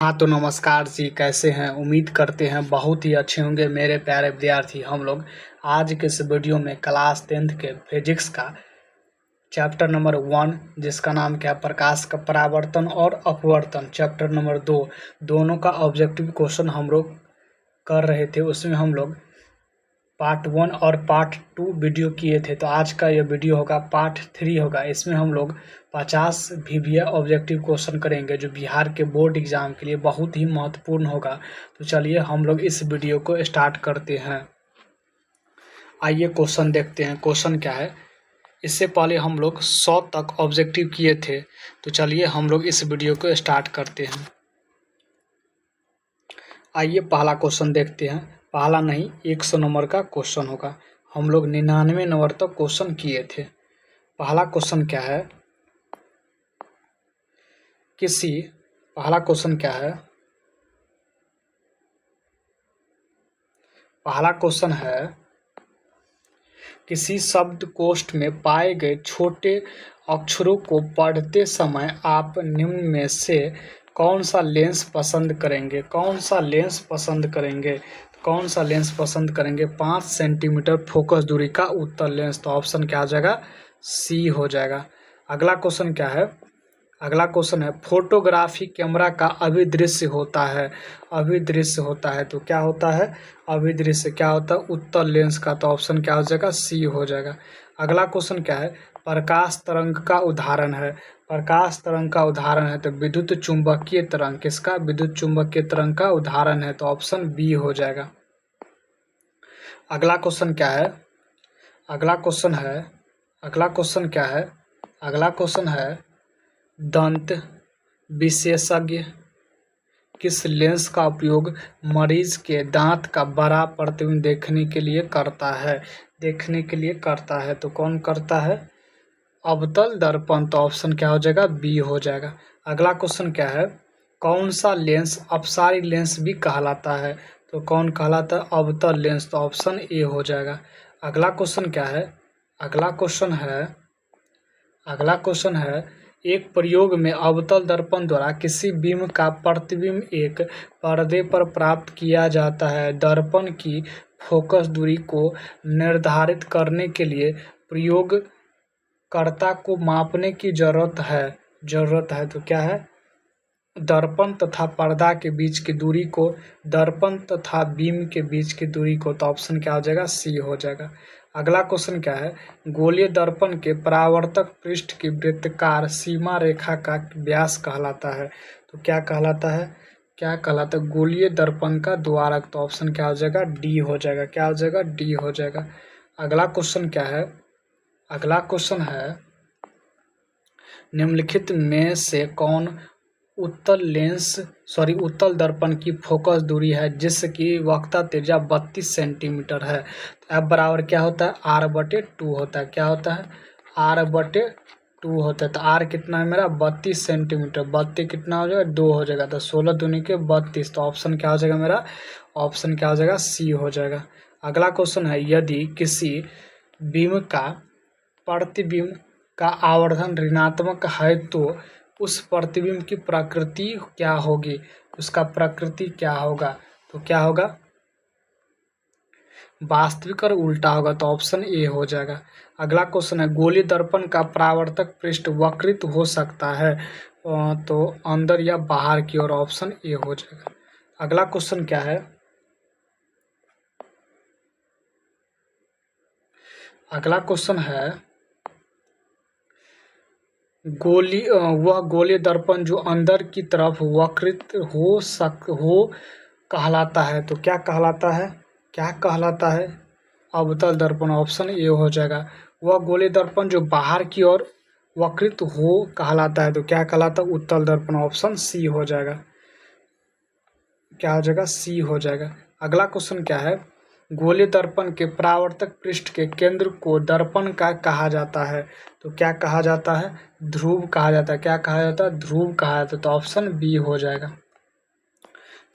हाँ तो नमस्कार जी, कैसे हैं? उम्मीद करते हैं बहुत ही अच्छे होंगे मेरे प्यारे विद्यार्थी। हम लोग आज के इस वीडियो में क्लास 10th के फिजिक्स का चैप्टर नंबर 1 जिसका नाम क्या है, प्रकाश का परावर्तन और अपवर्तन, चैप्टर नंबर 2 दोनों का ऑब्जेक्टिव क्वेश्चन हम लोग कर रहे थे। उसमें हम लोग पार्ट 1 और पार्ट 2 वीडियो किए थे। तो आज का ये वीडियो होगा पार्ट 3 होगा। इसमें हम लोग 50 VBA ऑब्जेक्टिव क्वेश्चन करेंगे जो बिहार के बोर्ड एग्जाम के लिए बहुत ही महत्वपूर्ण होगा। तो चलिए हम लोग इस वीडियो को स्टार्ट करते हैं। आइए क्वेश्चन देखते हैं। क्वेश्चन क्या है, इससे पहले हम लोग 100 तक ऑब्जेक्टिव किए थे। तो चलिए हम लोग इस वीडियो को स्टार्ट करते हैं। आइए पहला क्वेश्चन देखते हैं। पहला नहीं, 100 नंबर का क्वेश्चन होगा। हम लोग 99 नंबर तक क्वेश्चन किए थे। पहला क्वेश्चन क्या है, पहला क्वेश्चन क्या है, पहला क्वेश्चन है किसी शब्दकोश में पाए गए छोटे अक्षरों को पढ़ते समय आप निम्न में से कौन सा लेंस पसंद करेंगे? कौन सा लेंस पसंद करेंगे? कौन सा लेंस पसंद करेंगे? 5 सेंटीमीटर फोकस दूरी का उत्तल लेंस। तो ऑप्शन क्या हो जाएगा? सी हो जाएगा। अगला क्वेश्चन क्या है, अगला क्वेश्चन है फोटोग्राफी कैमरा का अभिदृश्य होता है। अभिदृश्य होता है तो क्या होता है? अभिदृश्य क्या होता है? उत्तल लेंस का। तो ऑप्शन क्या हो जाएगा? सी हो जाएगा। अगला क्वेश्चन क्या है, प्रकाश तरंग का उदाहरण है। प्रकाश तरंग का उदाहरण है तो विद्युत चुंबकीय तरंग। किसका? विद्युत चुंबकीय तरंग का उदाहरण है। तो ऑप्शन बी हो जाएगा। अगला क्वेश्चन क्या है, अगला क्वेश्चन है, अगला क्वेश्चन क्या है, अगला क्वेश्चन है दंत विशेषज्ञ किस लेंस का उपयोग मरीज के दांत का बड़ा प्रतिबिंब देखने के लिए करता है? देखने के लिए करता है तो कौन करता है? अवतल दर्पण। तो ऑप्शन क्या हो जाएगा? बी हो जाएगा। अगला क्वेश्चन क्या है, कौन सा लेंस अपसारी लेंस भी कहलाता है? तो कौन कहलाता है? अवतल लेंस। तो ऑप्शन ए हो जाएगा। अगला क्वेश्चन क्या है, अगला क्वेश्चन है, अगला क्वेश्चन है एक प्रयोग में अवतल दर्पण द्वारा किसी बीम का प्रतिबिंब एक पर्दे पर प्राप्त किया जाता है। दर्पण की फोकस दूरी को निर्धारित करने के लिए प्रयोगकर्ता को मापने की जरूरत है तो क्या है? दर्पण तथा पर्दा के बीच की दूरी को, दर्पण तथा बीम के बीच की दूरी को। तो ऑप्शन क्या हो जाएगा? सी हो जाएगा। अगला क्वेश्चन क्या है, गोलीय दर्पण के परावर्तक पृष्ठ की वृत्ताकार सीमा रेखा का व्यास कहलाता है। तो क्या कहलाता है? क्या कहलाता है? गोलीय दर्पण का द्वारक। तो ऑप्शन क्या हो जाएगा? डी हो जाएगा। क्या हो जाएगा? डी हो जाएगा। अगला क्वेश्चन क्या है, अगला क्वेश्चन है निम्नलिखित में से कौन उत्तल दर्पण की फोकस दूरी है जिसकी वक्रता त्रिज्या 32 सेंटीमीटर है? तो F बराबर क्या होता है? R/2 होता है। क्या होता है? R/2 होता है। तो R कितना है मेरा? 32 सेंटीमीटर। 32 कितना हो जाएगा? 2 हो जाएगा। तो 16 दूनी के 32। तो ऑप्शन क्या हो जाएगा मेरा? ऑप्शन क्या हो जाएगा? सी हो जाएगा। अगला क्वेश्चन है यदि किसी बीम का प्रतिबिंब का आवर्धन ऋणात्मक है तो उस प्रतिबिंब की प्रकृति क्या होगी? उसका प्रकृति क्या होगा? तो क्या होगा? वास्तविक और उल्टा होगा। तो ऑप्शन ए हो जाएगा। अगला क्वेश्चन है गोलीय दर्पण का परावर्तक पृष्ठ वक्रित हो सकता है तो अंदर या बाहर की ओर। ऑप्शन ए हो जाएगा। अगला क्वेश्चन क्या है, अगला क्वेश्चन है वह गोलीय दर्पण जो अंदर की तरफ वक्रित हो कहलाता है। तो क्या कहलाता है? क्या कहलाता है? अवतल दर्पण। ऑप्शन ए हो जाएगा। वह गोलीय दर्पण जो बाहर की ओर वक्रित हो कहलाता है। तो क्या कहलाता है? उत्तल दर्पण। ऑप्शन सी हो जाएगा। क्या हो जाएगा? सी हो जाएगा। अगला क्वेश्चन क्या है, गोलीय दर्पण के परावर्तक पृष्ठ के केंद्र को दर्पण का कहा जाता है। तो क्या कहा जाता है? ध्रुव कहा जाता है। क्या कहा जाता है? ध्रुव कहा जाता है। तो ऑप्शन बी हो जाएगा।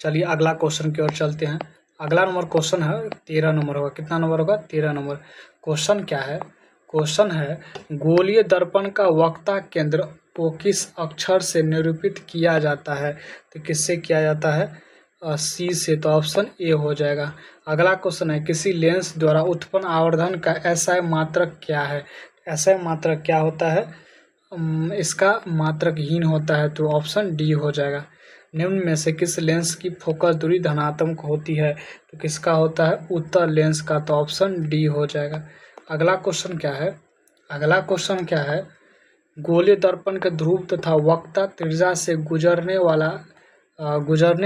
चलिए अगला क्वेश्चन की ओर चलते हैं। अगला नंबर क्वेश्चन है 13 नंबर होगा। कितना नंबर होगा? 13 नंबर। क्वेश्चन क्या है, क्वेश्चन है गोलीय दर्पण का वक्रता केंद्र को किस अक्षर से निरूपित किया जाता है? तो किससे किया जाता है? सी से। तो ऑप्शन ए हो जाएगा। अगला क्वेश्चन है, किसी लेंस द्वारा उत्पन्न आवर्धन का एसआई मात्रक क्या है? एसआई मात्रक क्या होता है? इसका मात्रकहीन होता है। तो ऑप्शन डी हो जाएगा। निम्न में से किस लेंस की फोकस दूरी धनात्मक होती है? तो किसका होता है? उत्तल लेंस का। तो ऑप्शन डी हो जाएगा। अगला क्वेश्चन क्या है? अगला क्वेश्चन क्या है? गोलीय दर्पण के ध्रुव तथा वक्ता त्रिज्या से गुजरने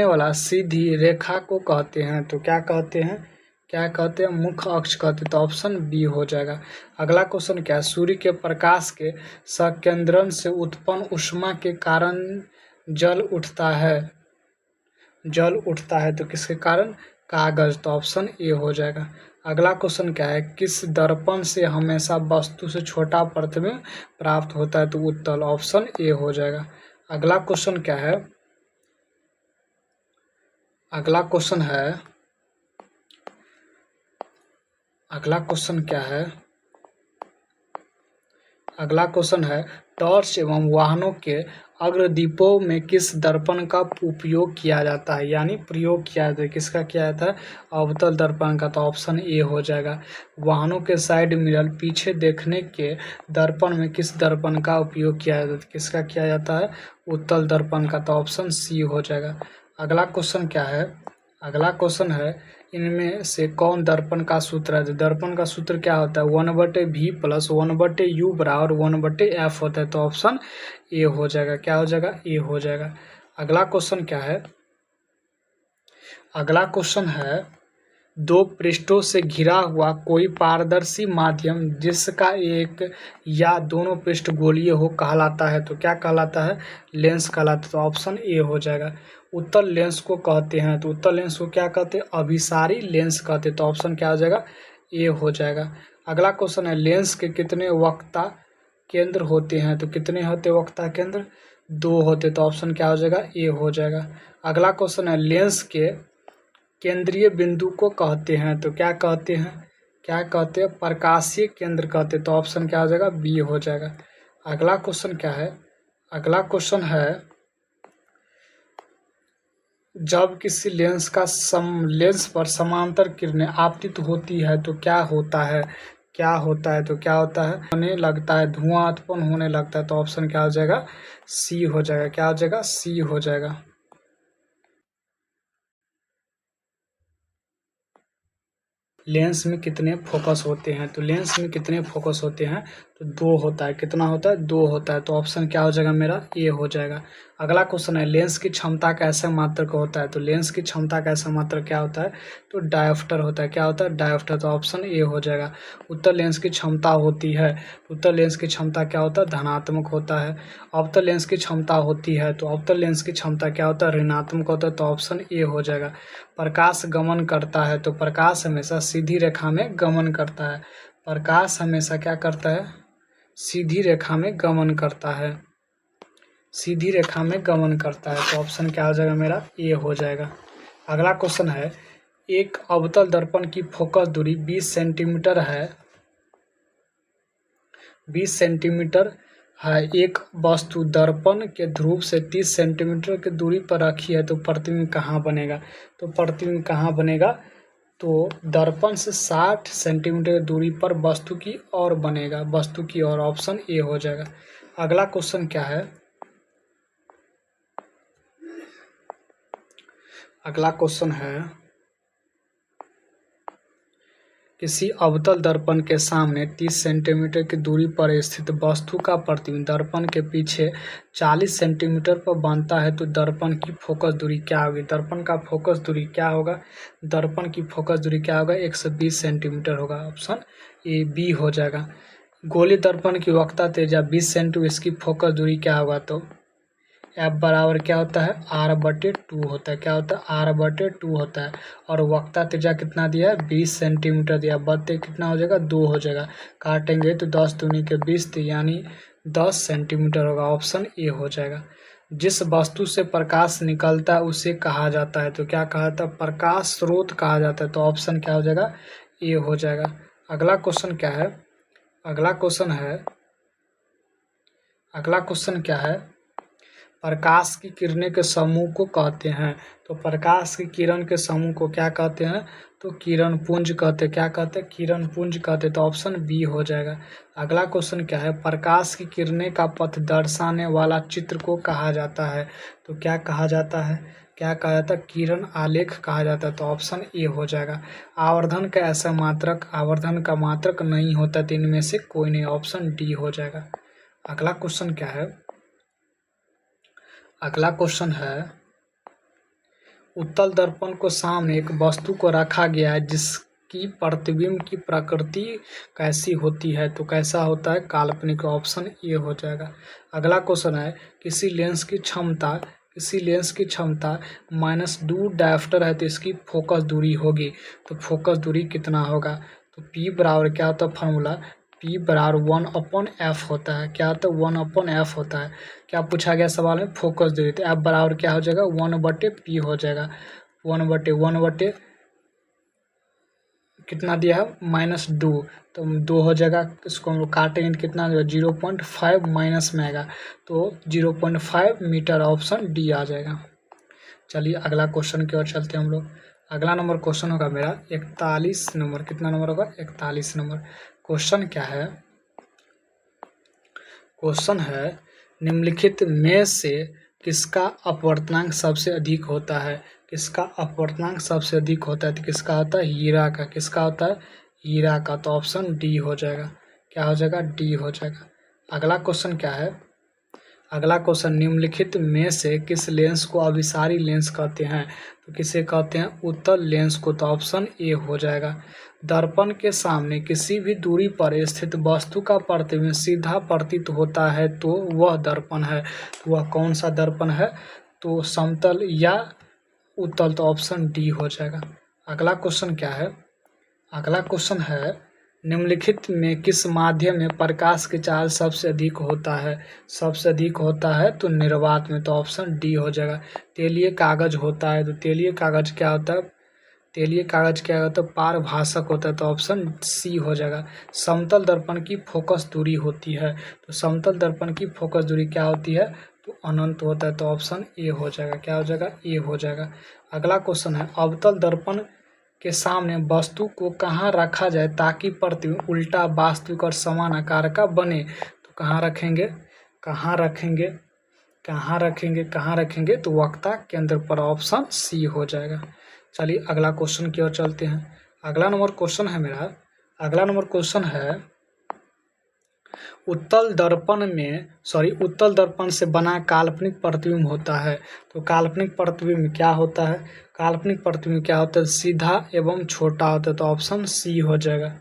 वाला सीधी रेखा को कहते हैं। तो क्या कहते हैं? क्या कहते हैं? मुख्य अक्ष कहते हैं। तो ऑप्शन बी हो जाएगा। अगला क्वेश्चन क्या है? सूर्य के प्रकाश के संकेंद्रण से उत्पन्न ऊष्मा के कारण जल उठता है। तो किसके कारण? कागज। तो ऑप्शन ए हो जाएगा। अगला क्वेश्चन क्या है? किस दर्पण से हमेशा वस्तु से छोटा प्रतिबिंब प्राप्त होता है? तो उत्तल। ऑप्शन ए हो जाएगा। अगला क्वेश्चन क्या है? अगला क्वेश्चन है टॉर्च एवं वाहनों के अग्रदीपों में किस दर्पण का उपयोग किया जाता है, यानी प्रयोग किया जाता है? किसका किया जाता है? अवतल दर्पण का। तो ऑप्शन ए हो जाएगा। वाहनों के साइड मिरर पीछे देखने के दर्पण में किस दर्पण का उपयोग किया जाता है? किसका किया जाता है? उत्तल दर्पण का। तो ऑप्शन सी हो जाएगा। अगला क्वेश्चन क्या है? अगला क्वेश्चन है, इनमें से कौन दर्पण का सूत्र है? दर्पण का सूत्र क्या होता है? 1/v प्लस 1/u बराबर 1/f होता है। तो ऑप्शन ए हो जाएगा। क्या हो जाएगा? ए हो जाएगा। अगला क्वेश्चन क्या है? अगला क्वेश्चन है, दो पृष्ठों से घिरा हुआ कोई पारदर्शी माध्यम जिसका एक या दोनों पृष्ठ गोलीय हो कहलाता है। तो क्या कहलाता है? लेंस कहलाता है। तो ऑप्शन ए हो जाएगा। उत्तल लेंस को कहते हैं। तो उत्तल लेंस को क्या कहते हैं? अभिसारी लेंस कहते हैं। तो ऑप्शन क्या हो जाएगा? ए हो जाएगा। अगला क्वेश्चन है, लेंस के कितने वक्ता केंद्र होते हैं? तो कितने होते वक्ता केंद्र? 2 होते। तो ऑप्शन क्या हो जाएगा? ए हो जाएगा। अगला क्वेश्चन है, लेंस के केंद्रीय बिंदु को कहते हैं। तो क्या कहते हैं? क्या कहते हैं? प्रकाशीय केंद्र कहते हैं। तो ऑप्शन क्या हो जाएगा? बी हो जाएगा। अगला क्वेश्चन क्या है? अगला क्वेश्चन है, जब किसी लेंस पर समांतर किरणें आपतित होती है तो क्या होता है? होने लगता है, धुआं उत्पन्न होने लगता है। तो ऑप्शन क्या हो जाएगा? सी हो जाएगा। क्या हो जाएगा? सी हो जाएगा। लेंस में कितने फोकस होते हैं? तो लेंस में कितने फोकस होते हैं? तो 2 होता है। कितना होता है? 2 होता है। तो ऑप्शन क्या हो जाएगा मेरा? ए हो जाएगा। अगला क्वेश्चन है, लेंस की क्षमता का ऐसा मात्रक होता है। तो लेंस की क्षमता का ऐसा मात्रक क्या होता है? तो डायोप्टर होता है। क्या होता है? डायोप्टर। तो ऑप्शन ए हो जाएगा। उत्तल लेंस की क्षमता होती है। उत्तल लेंस की क्षमता क्या होता है? धनात्मक होता है। अवतल लेंस की क्षमता होती है। तो अवतल लेंस की क्षमता क्या होता है? ऋणात्मक होता है। तो ऑप्शन ए हो जाएगा। प्रकाश गमन करता है। तो प्रकाश हमेशा सीधी रेखा में गमन करता है। प्रकाश हमेशा क्या करता है? सीधी रेखा में गमन करता है। सीधी रेखा में गमन करता है। तो ऑप्शन क्या हो जाएगा मेरा? ए हो जाएगा। अगला क्वेश्चन है, एक अवतल दर्पण की फोकस दूरी 20 सेंटीमीटर है। 20 सेंटीमीटर है। एक वस्तु दर्पण के ध्रुव से 30 सेंटीमीटर की दूरी पर रखी है। तो प्रतिबिंब कहाँ बनेगा? तो प्रतिबिंब कहाँ बनेगा? तो दर्पण से 60 सेंटीमीटर दूरी पर वस्तु की ओर बनेगा। वस्तु की ओर। ऑप्शन ए हो जाएगा। अगला क्वेश्चन क्या है? अगला क्वेश्चन है, किसी अवतल दर्पण के सामने 30 सेंटीमीटर की दूरी पर स्थित वस्तु का प्रतिबिंब दर्पण के पीछे 40 सेंटीमीटर पर बनता है। तो दर्पण की फोकस दूरी क्या होगी? दर्पण का फोकस दूरी क्या होगा? दर्पण की फोकस दूरी क्या होगा? 120 सेंटीमीटर होगा। ऑप्शन ए बी हो जाएगा। गोलीय दर्पण की वक्ता त्रिज्या 20 सेंटीमीटर, इसकी फोकस दूरी क्या होगा? तो एफ बराबर क्या होता है? r/2 होता है। क्या होता है? r/2 होता है। और वक्ता त्रिज्या कितना दिया है? 20 सेंटीमीटर दिया। बत्ते कितना हो जाएगा? 2 हो जाएगा। काटेंगे तो 10 दूनी के 20 यानी 10 सेंटीमीटर होगा। ऑप्शन ए हो जाएगा। जिस वस्तु से प्रकाश निकलता है उसे कहा जाता है। तो क्या कहा जाता है? प्रकाश स्रोत कहा जाता है। तो ऑप्शन क्या हो जाएगा? ए हो जाएगा। अगला क्वेश्चन क्या है? अगला क्वेश्चन है, अगला क्वेश्चन क्या है, प्रकाश की किरणें के समूह को कहते हैं। तो प्रकाश की किरण के समूह को क्या कहते हैं, तो किरण पुंज कहते हैं। क्या कहते हैं, किरण पुंज कहते हैं। तो ऑप्शन बी हो जाएगा। अगला क्वेश्चन क्या है, प्रकाश की किरणें का पथ दर्शाने वाला चित्र को कहा जाता है। तो क्या कहा जाता है, क्या कहा जाता है, किरण आलेख कहा जाता है। तो ऑप्शन ए हो जाएगा। आवर्धन का ऐसा मात्रक, आवर्धन का मात्रक नहीं होता, तो इनमें से कोई नहीं, ऑप्शन डी हो जाएगा। अगला क्वेश्चन क्या है, अगला क्वेश्चन है, उत्तल दर्पण को सामने एक वस्तु को रखा गया है जिसकी प्रतिबिंब की प्रकृति कैसी होती है। तो कैसा होता है, काल्पनिक। ऑप्शन ए हो जाएगा। अगला क्वेश्चन है, किसी लेंस की क्षमता -2 डायोप्टर है तो इसकी फोकस दूरी होगी। तो फोकस दूरी कितना होगा, तो P बराबर क्या होता है फार्मूला, P बराबर 1/f होता है। क्या होता है, 1/f होता है। क्या पूछा गया सवाल में, फोकस दूरी। तो F बराबर क्या हो जाएगा, 1/P हो जाएगा। 1/1 कितना दिया है, -2, तो 2 हो जाएगा। इसको हम लोग काटेंगे तो कितना 0.5 माइनस में आएगा, तो 0.5 मीटर। ऑप्शन डी आ जाएगा। चलिए अगला क्वेश्चन की ओर चलते हैं हम लोग। अगला नंबर क्वेश्चन होगा मेरा 41 नंबर। कितना नंबर होगा, 41 नंबर। क्वेश्चन क्या है, क्वेश्चन है, निम्नलिखित में से किसका अपवर्तनांक सबसे अधिक होता है। किसका अपवर्तनांक सबसे अधिक होता है, तो किसका होता है, हीरा का। किसका होता है, हीरा का। तो ऑप्शन डी हो जाएगा। क्या हो जाएगा, डी हो जाएगा। अगला क्वेश्चन क्या है, अगला क्वेश्चन, निम्नलिखित में से किस लेंस को अभिसारी लेंस कहते हैं। तो किसे कहते हैं, उत्तल लेंस को। तो ऑप्शन ए हो जाएगा। दर्पण के सामने किसी भी दूरी पर स्थित वस्तु का प्रतिबिंब सीधा प्रतीत होता है तो वह दर्पण है। तो वह कौन सा दर्पण है, तो समतल या उत्तल। तो ऑप्शन डी हो जाएगा। अगला क्वेश्चन क्या है, अगला क्वेश्चन है, निम्नलिखित में किस माध्यम में प्रकाश की चाल सबसे अधिक होता है। सबसे अधिक होता है तो निर्वात में। तो ऑप्शन डी हो जाएगा। तेलीय कागज होता है, तो तेलीय कागज क्या होता है, तेलीय कागज क्या होता है, पारभाषक होता है। तो ऑप्शन सी हो जाएगा। समतल दर्पण की फोकस दूरी होती है, तो समतल दर्पण की फोकस दूरी क्या होती है, तो अनंत होता है। तो ऑप्शन ए हो जाएगा। क्या हो जाएगा, ए हो जाएगा। अगला क्वेश्चन है, अवतल दर्पण के सामने वस्तु को कहाँ रखा जाए ताकि प्रतिबिंब उल्टा, वास्तविक और समान आकार का बने। तो कहाँ रखेंगे, कहाँ रखेंगे, कहाँ रखेंगे, कहाँ रखेंगे, तो वक्ता केंद्र पर। ऑप्शन सी हो जाएगा। चलिए अगला क्वेश्चन की ओर चलते हैं। अगला नंबर क्वेश्चन है मेरा, अगला नंबर क्वेश्चन है, उत्तल दर्पण से बना काल्पनिक प्रतिबिंब होता है। तो काल्पनिक प्रतिबिंब क्या होता है, काल्पनिक प्रतिबिंब क्या होता है, सीधा एवं छोटा होता है। तो ऑप्शन सी हो जाएगा।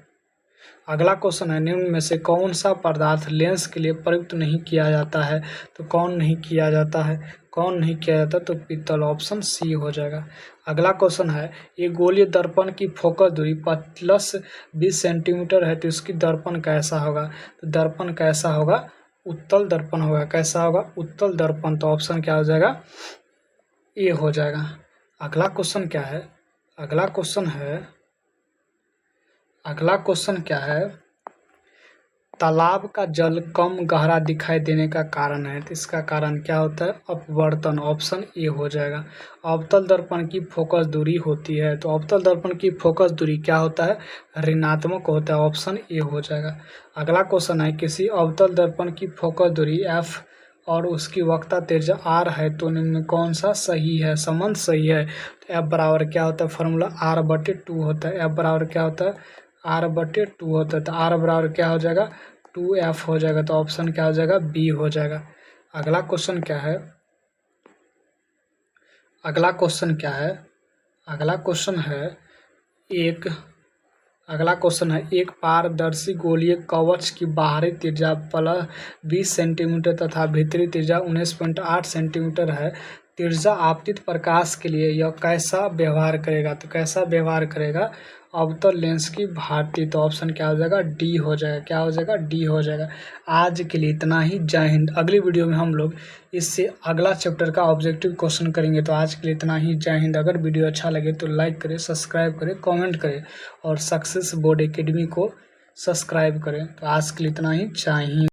अगला क्वेश्चन है, निम्न में से कौन सा पदार्थ लेंस के लिए प्रयुक्त नहीं किया जाता है। तो कौन नहीं किया जाता है, कौन नहीं किया जाता, तो पीतल। ऑप्शन सी हो जाएगा। अगला क्वेश्चन है, एक गोलीय दर्पण की फोकस दूरी +20 सेंटीमीटर है तो इसकी दर्पण कैसा होगा। तो दर्पण कैसा होगा, उत्तल दर्पण होगा। कैसा होगा, उत्तल दर्पण। तो ऑप्शन क्या हो जाएगा, ए हो जाएगा। अगला क्वेश्चन क्या है, अगला क्वेश्चन है, अगला क्वेश्चन क्या है, तालाब का जल कम गहरा दिखाई देने का कारण है। तो इसका कारण क्या होता है, अपवर्तन। ऑप्शन ए हो जाएगा। अवतल दर्पण की फोकस दूरी होती है, तो अवतल दर्पण की फोकस दूरी क्या होता है, ऋणात्मक होता है। ऑप्शन ए हो जाएगा। अगला क्वेश्चन है, किसी अवतल दर्पण की फोकस दूरी एफ और उसकी वक्रता त्रिज्या आर है तो निम्न कौन सा सही है, संबंध सही है। तो एफ बराबर क्या होता है, फॉर्मूला r/2 होता है। एफ बराबर क्या होता है, r/2 होता है। तो r बराबर क्या हो जाएगा, 2f हो जाएगा। तो ऑप्शन क्या हो जाएगा, बी हो जाएगा। अगला क्वेश्चन क्या है, अगला क्वेश्चन क्या है, अगला क्वेश्चन है, अगला क्वेश्चन है, एक पारदर्शी गोलीय कवच की बाहरी त्रिज्या +20 सेंटीमीटर तथा भीतरी त्रिज्या 19.8 सेंटीमीटर है। त्रिज्या आपतित प्रकाश के लिए यह कैसा व्यवहार करेगा। तो कैसा व्यवहार करेगा, अवतल लेंस की भांति। तो ऑप्शन क्या हो जाएगा, डी हो जाएगा। क्या हो जाएगा, डी हो जाएगा। आज के लिए इतना ही। जय हिंद। अगली वीडियो में हम लोग इससे अगला चैप्टर का ऑब्जेक्टिव क्वेश्चन करेंगे। तो आज के लिए इतना ही। जय हिंद। अगर वीडियो अच्छा लगे तो लाइक करें, सब्सक्राइब करें, कमेंट करें और सक्सेस बोर्ड एकेडमी को सब्सक्राइब करें। तो आज के लिए इतना ही। जय हिंद।